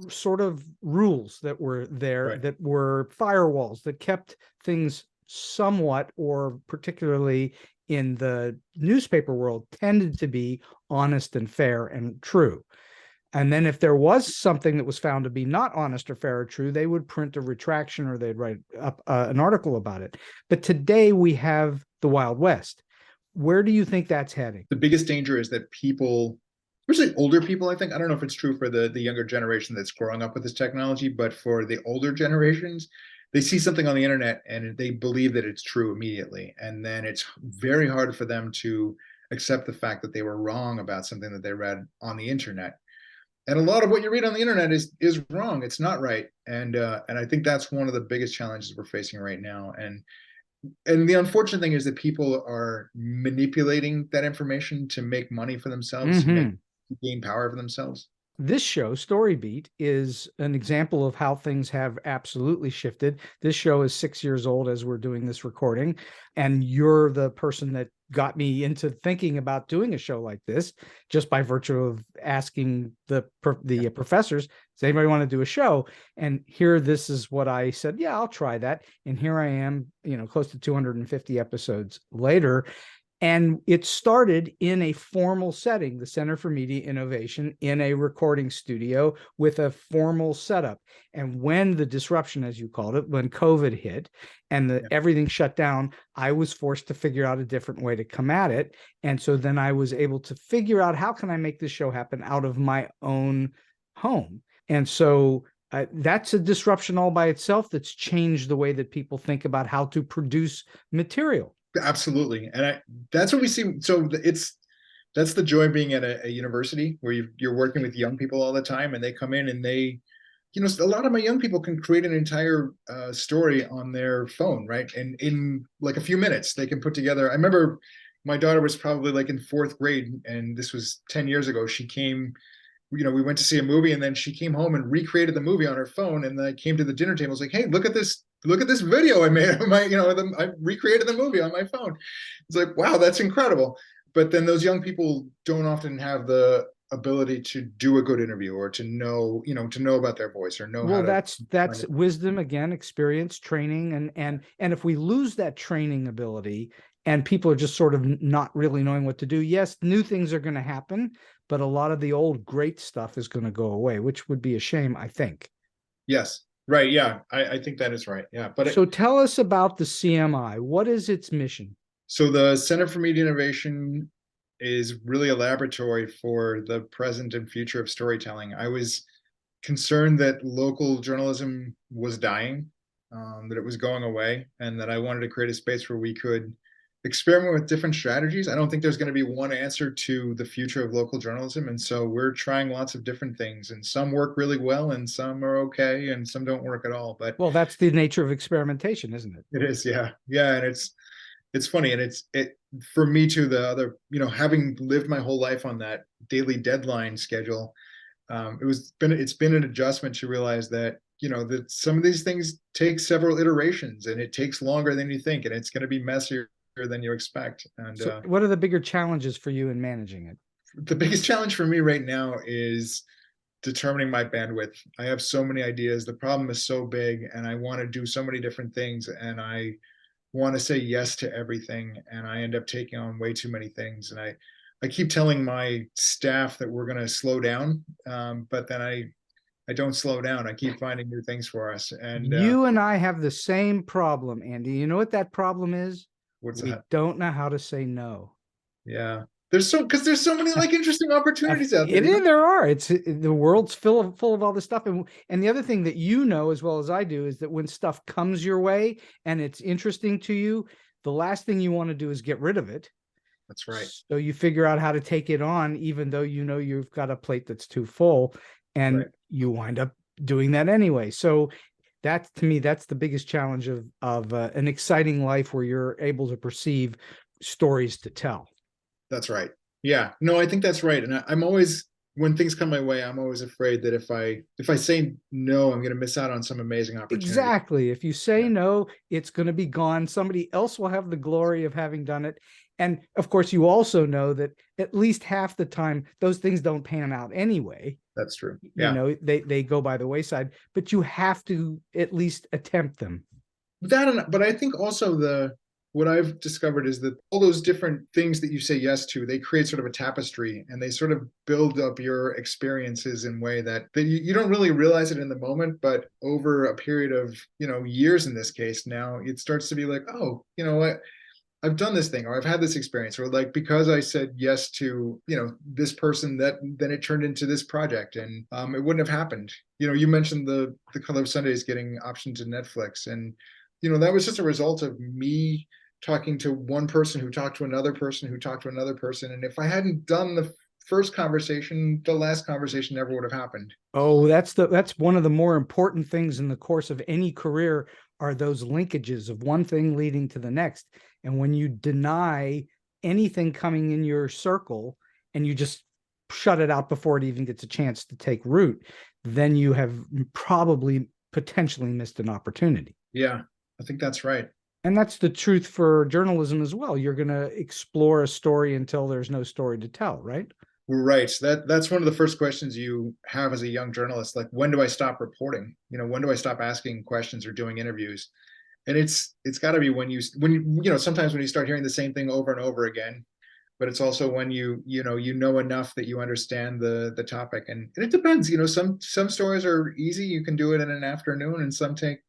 sort of rules that were there, right, that were firewalls that kept things somewhat, or particularly in the newspaper world, tended to be honest and fair and true. And then if there was something that was found to be not honest or fair or true, they would print a retraction or they'd write up an article about it. But today we have the Wild West. Where do you think that's heading? The biggest danger is that people, especially older people, I think, I don't know if it's true for the younger generation that's growing up with this technology, but for the older generations, they see something on the internet and they believe that it's true immediately. And then it's very hard for them to accept the fact that they were wrong about something that they read on the internet. And a lot of what you read on the internet is wrong. It's not right. And I think that's one of the biggest challenges we're facing right now. And the unfortunate thing is that people are manipulating that information to make money for themselves, to gain power for themselves. This show, StoryBeat, is an example of how things have absolutely shifted. This show is 6 years old as we're doing this recording, and you're the person that got me into thinking about doing a show like this, just by virtue of asking the professors, does anybody want to do a show? And here, this is what I said, yeah, I'll try that. And here I am, close to 250 episodes later. And it started in a formal setting, the Center for Media Innovation, in a recording studio with a formal setup. And when the disruption, as you called it, when COVID hit and everything shut down, I was forced to figure out a different way to come at it. And so then I was able to figure out, how can I make this show happen out of my own home? And so that's a disruption all by itself that's changed the way that people think about how to produce material. Absolutely. And that's what we see. So that's the joy of being at a university where you're working with young people all the time, and they come in and they, a lot of my young people can create an entire story on their phone, right? And in like a few minutes, they can put together. I remember my daughter was probably like in 4th grade, and this was 10 years ago. She came, we went to see a movie, and then she came home and recreated the movie on her phone. And then I came to the dinner table. I was like, hey, look at this video I made. I recreated the movie on my phone. It's like, wow, that's incredible. But then those young people don't often have the ability to do a good interview, or to know about their voice, or know how to. Well, that's wisdom, again, experience, training. And if we lose that training ability and people are just sort of not really knowing what to do, yes, new things are going to happen, but a lot of the old great stuff is going to go away, which would be a shame, I think. Yes. Right. Yeah, I think that is right. Yeah. But so tell us about the CMI. What is its mission? So the Center for Media Innovation is really a laboratory for the present and future of storytelling. I was concerned that local journalism was dying, that it was going away, and that I wanted to create a space where we could experiment with different strategies. I don't think there's going to be one answer to the future of local journalism. And so we're trying lots of different things, and some work really well and some are okay and some don't work at all. But Well, that's the nature of experimentation, isn't it? it is, yeah. Yeah. And it's funny. And it for me too, the other, having lived my whole life on that daily deadline schedule, it's been an adjustment to realize that, that some of these things take several iterations and it takes longer than you think, and it's going to be messier than you expect. And so what are the bigger challenges for you in managing it? The biggest challenge for me right now is determining my bandwidth. I have so many ideas. The problem is so big, and I want to do so many different things, and I want to say yes to everything, and I end up taking on way too many things. And I keep telling my staff that we're going to slow down, but then I don't slow down. I keep finding new things for us. And you and I have the same problem, Andy. You know what that problem is? What's we that? Don't know how to say no. Yeah. There's so many like interesting opportunities out there. There are. The world's full of all this stuff. And the other thing that you know as well as I do is that when stuff comes your way and it's interesting to you, the last thing you want to do is get rid of it. That's right. So you figure out how to take it on, even though you know you've got a plate that's too full, and you wind up doing that anyway. So that, to me, that's the biggest challenge of an exciting life where you're able to perceive stories to tell. That's right. Yeah, no, I think that's right. And I'm always, when things come my way, I'm always afraid that if I say no, I'm going to miss out on some amazing opportunity. Exactly. If you say no, it's going to be gone. Somebody else will have the glory of having done it. And of course, you also know that at least half the time, those things don't pan out anyway. That's true. Yeah. They go by the wayside, but you have to at least attempt them. But I think also what I've discovered is that all those different things that you say yes to, they create sort of a tapestry, and they sort of build up your experiences in a way that you don't really realize it in the moment, but over a period of, years in this case, now it starts to be like, oh, you know what? I've done this thing, or I've had this experience, or like, because I said yes to, this person, then it turned into this project, and it wouldn't have happened. You mentioned the Color of Sundays getting optioned to Netflix, and that was just a result of me talking to one person who talked to another person who talked to another person. And if I hadn't done the first conversation, the last conversation never would have happened. Oh, that's one of the more important things in the course of any career, are those linkages of one thing leading to the next. And when you deny anything coming in your circle and you just shut it out before it even gets a chance to take root, then you have probably potentially missed an opportunity. Yeah, I think that's right. And that's the truth for journalism as well. You're going to explore a story until there's no story to tell, right? Right. That's one of the first questions you have as a young journalist. Like, when do I stop reporting? When do I stop asking questions or doing interviews? And it's got to be when you sometimes when you start hearing the same thing over and over again. But it's also when you know enough that you understand the topic, and it depends. Some stories are easy, you can do it in an afternoon, and some take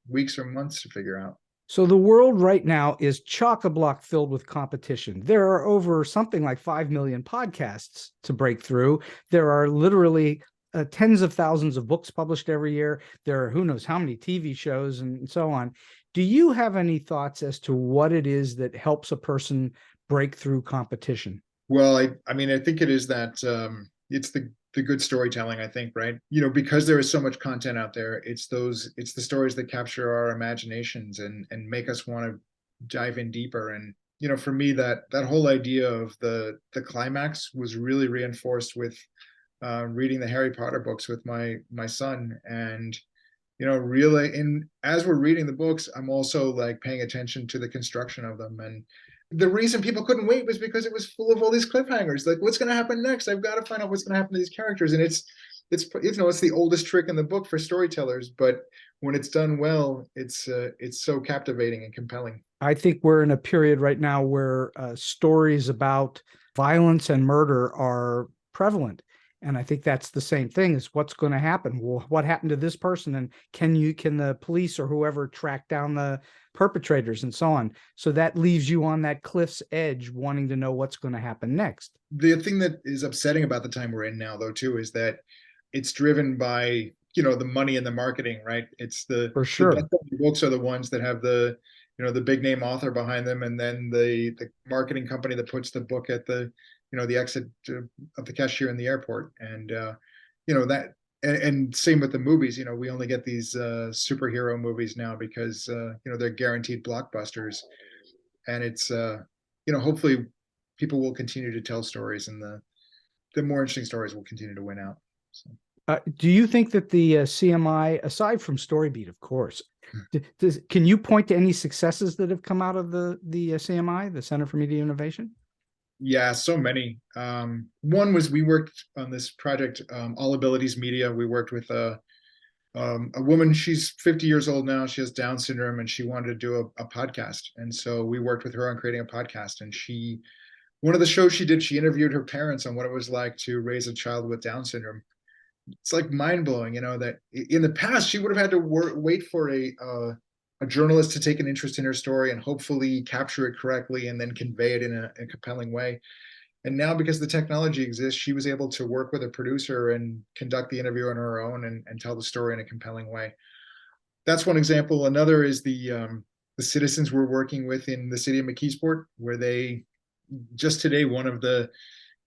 weeks or months to figure out. So the world right now is chock-a-block filled with competition. There are over something like 5 million podcasts to break through. There are literally tens of thousands of books published every year. There are who knows how many TV shows and so on. Do you have any thoughts as to what it is that helps a person break through competition? Well, I mean, I think it is that it's the good storytelling, I think, right? Because there is so much content out there, it's the stories that capture our imaginations and make us want to dive in deeper. And, for me, that whole idea of the climax was really reinforced with reading the Harry Potter books with my son. And, really, as we're reading the books, I'm also like paying attention to the construction of them. And the reason people couldn't wait was because it was full of all these cliffhangers. Like, what's going to happen next? I've got to find out what's going to happen to these characters. And it's the oldest trick in the book for storytellers, but when it's done well, it's so captivating and compelling. I think we're in a period right now where stories about violence and murder are prevalent. And I think that's the same thing, is what's going to happen. Well, what happened to this person? And can the police or whoever track down the perpetrators and so on? So that leaves you on that cliff's edge wanting to know what's going to happen next. The thing that is upsetting about the time we're in now, though, too, is that it's driven by, the money and the marketing, right? It's For sure. The books are the ones that have the the big name author behind them, and then the marketing company that puts the book at the the exit of the cashier in the airport. And that, and same with the movies. We only get these superhero movies now because they're guaranteed blockbusters, and it's hopefully people will continue to tell stories, and the more interesting stories will continue to win out. So. Do you think that the CMI, aside from StoryBeat, of course, can you point to any successes that have come out of the CMI, the Center for Media Innovation? Yeah, so many. One was, we worked on this project, All Abilities Media. We worked with a woman. She's 50 years old now. She has Down syndrome, and she wanted to do a podcast. And so we worked with her on creating a podcast. And one of the shows she did, she interviewed her parents on what it was like to raise a child with Down syndrome. It's like mind-blowing, that in the past she would have had to wait for a journalist to take an interest in her story and hopefully capture it correctly and then convey it in a compelling way. And now, because the technology exists, she was able to work with a producer and conduct the interview on her own and tell the story in a compelling way. That's one example. Another is the citizens we're working with in the city of McKeesport, where they just today,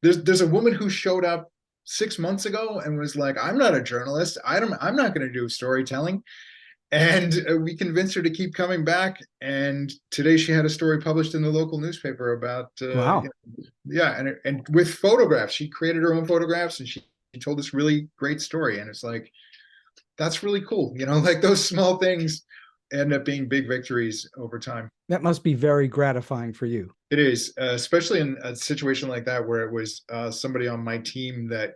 there's a woman who showed up 6 months ago and was like, I'm not a journalist. I'm not going to do storytelling. And we convinced her to keep coming back. And today she had a story published in the local newspaper about, wow. And with photographs. She created her own photographs, and she told this really great story. And it's like, that's really cool. Like those small things end up being big victories over time. That must be very gratifying for you. It is, especially in a situation like that, where it was somebody on my team that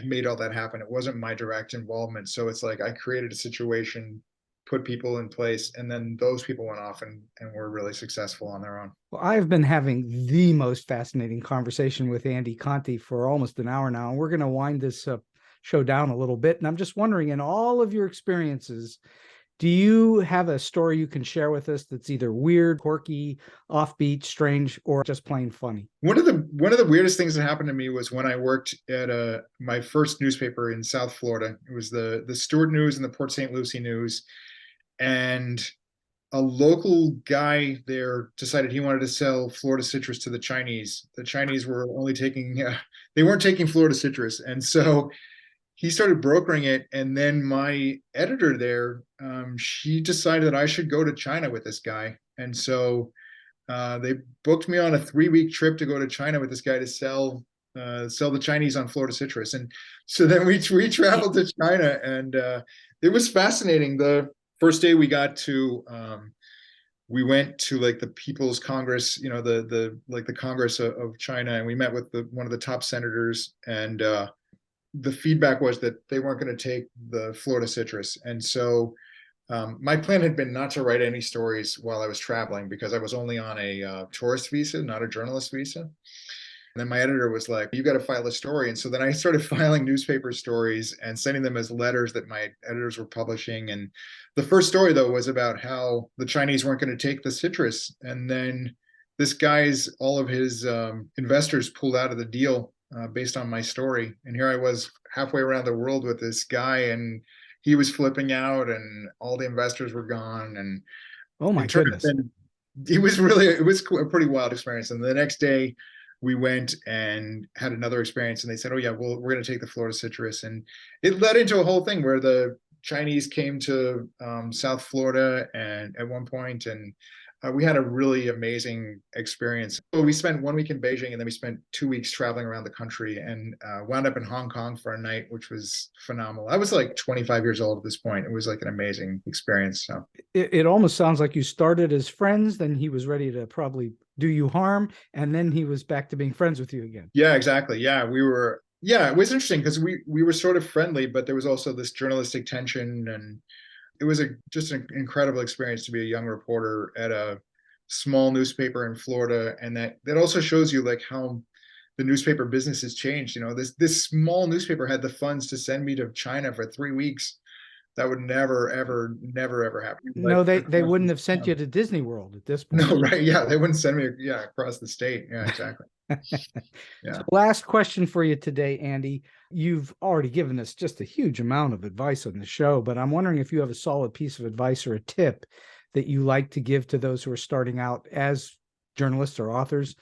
made all that happen. It wasn't my direct involvement. So it's like I created a situation, put people in place, and then those people went off and were really successful on their own. Well, I've been having the most fascinating conversation with Andy Conte for almost an hour now, and we're going to wind this show down a little bit. And I'm just wondering, in all of your experiences, do you have a story you can share with us that's either weird, quirky, offbeat, strange, or just plain funny? One of the weirdest things that happened to me was when I worked at my first newspaper in South Florida. It was the Stuart News and the Port St. Lucie News, and a local guy there decided he wanted to sell Florida citrus to the Chinese. The Chinese were only they weren't taking Florida citrus, and so he started brokering it. And then my editor there, she decided that I should go to China with this guy. And so they booked me on a 3-week trip to go to China with this guy to sell the Chinese on Florida citrus. And so then we traveled to China, and it was fascinating. The first day we got to, we went to like the People's Congress, the Congress of China, and we met with one of the top senators, and the feedback was that they weren't going to take the Florida citrus. And so my plan had been not to write any stories while I was traveling, because I was only on a tourist visa, not a journalist visa. And then my editor was like, you got to file a story. And so then I started filing newspaper stories and sending them as letters that my editors were publishing. And the first story, though, was about how the Chinese weren't going to take the citrus. And then all of his investors pulled out of the deal based on my story. And here I was halfway around the world with this guy, and he was flipping out, and all the investors were gone. And oh my goodness, it was a pretty wild experience. And the next day we went and had another experience, and they said, oh yeah, well, we're going to take the Florida citrus. And it led into a whole thing where the Chinese came to South Florida and at one point, and we had a really amazing experience. So we spent 1 week in Beijing, and then we spent 2 weeks traveling around the country, and wound up in Hong Kong for a night, which was phenomenal. I was like 25 years old at this point. It was like an amazing experience. So it almost sounds like you started as friends, then he was ready to probably do you harm, and then he was back to being friends with you again. Yeah, exactly. Yeah, it was interesting because we were sort of friendly, but there was also this journalistic tension, and it was just an incredible experience to be a young reporter at a small newspaper in Florida. And that also shows you like how the newspaper business has changed. This small newspaper had the funds to send me to China for 3 weeks. That would never, ever happen. No, they wouldn't have sent you to Disney World at this point. No, right. Yeah, they wouldn't send me across the state. Yeah, exactly. Yeah. So last question for you today, Andy. You've already given us just a huge amount of advice on the show, but I'm wondering if you have a solid piece of advice or a tip that you like to give to those who are starting out as journalists or authors,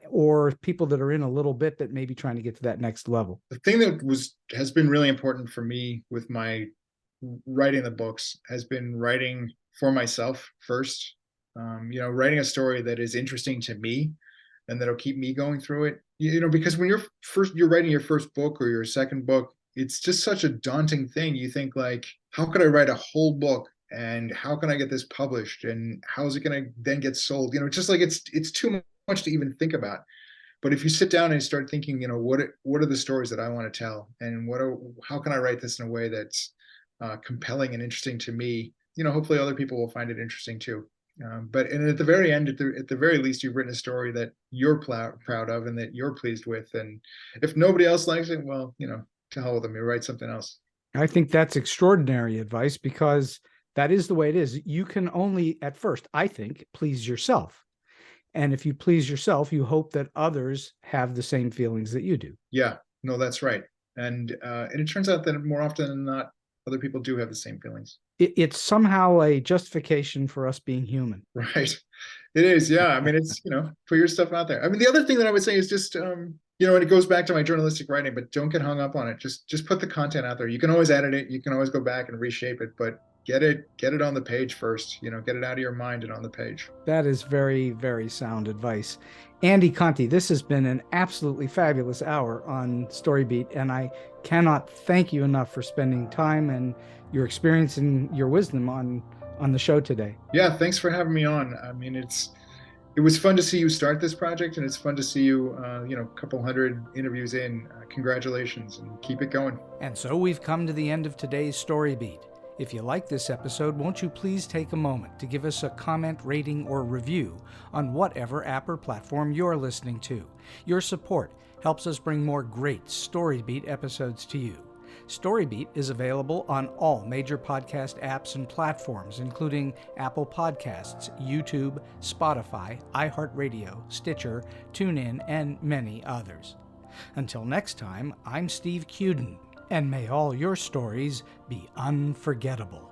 or people that are in a little bit that may be trying to get to that next level? The thing that has been really important for me with my writing the books has been writing for myself first. Writing a story that is interesting to me and that'll keep me going through it. Because when you're writing your first book or your second book, it's just such a daunting thing. You think like, how could I write a whole book, and how can I get this published, and how is it going to then get sold? Just like it's too much to even think about. But if you sit down and start thinking, what are the stories that I want to tell, and how can I write this in a way that's compelling and interesting to me? Hopefully other people will find it interesting too. But at the very end, at the very least, you've written a story that you're proud of and that you're pleased with. And if nobody else likes it, well, to hell with them. You write something else. I think that's extraordinary advice, because that is the way it is. You can only, at first, I think, please yourself. And if you please yourself, you hope that others have the same feelings that you do. Yeah, no, that's right. And it turns out that more often than not, other people do have the same feelings. It's somehow a justification for us being human. Right. It is. Yeah. I mean, it's, put your stuff out there. I mean, the other thing that I would say is just, and it goes back to my journalistic writing, but don't get hung up on it. Just put the content out there. You can always edit it. You can always go back and reshape it, but get it on the page first, get it out of your mind and on the page. That is very, very sound advice. Andy Conte, this has been an absolutely fabulous hour on StoryBeat, and I cannot thank you enough for spending time and your experience and your wisdom on the show today. Yeah, thanks for having me on. I mean, it was fun to see you start this project, and it's fun to see you, a couple hundred interviews in. Congratulations, and keep it going. And so we've come to the end of today's StoryBeat. If you like this episode, won't you please take a moment to give us a comment, rating, or review on whatever app or platform you're listening to. Your support helps us bring more great StoryBeat episodes to you. StoryBeat is available on all major podcast apps and platforms, including Apple Podcasts, YouTube, Spotify, iHeartRadio, Stitcher, TuneIn, and many others. Until next time, I'm Steve Cuden, and may all your stories be unforgettable.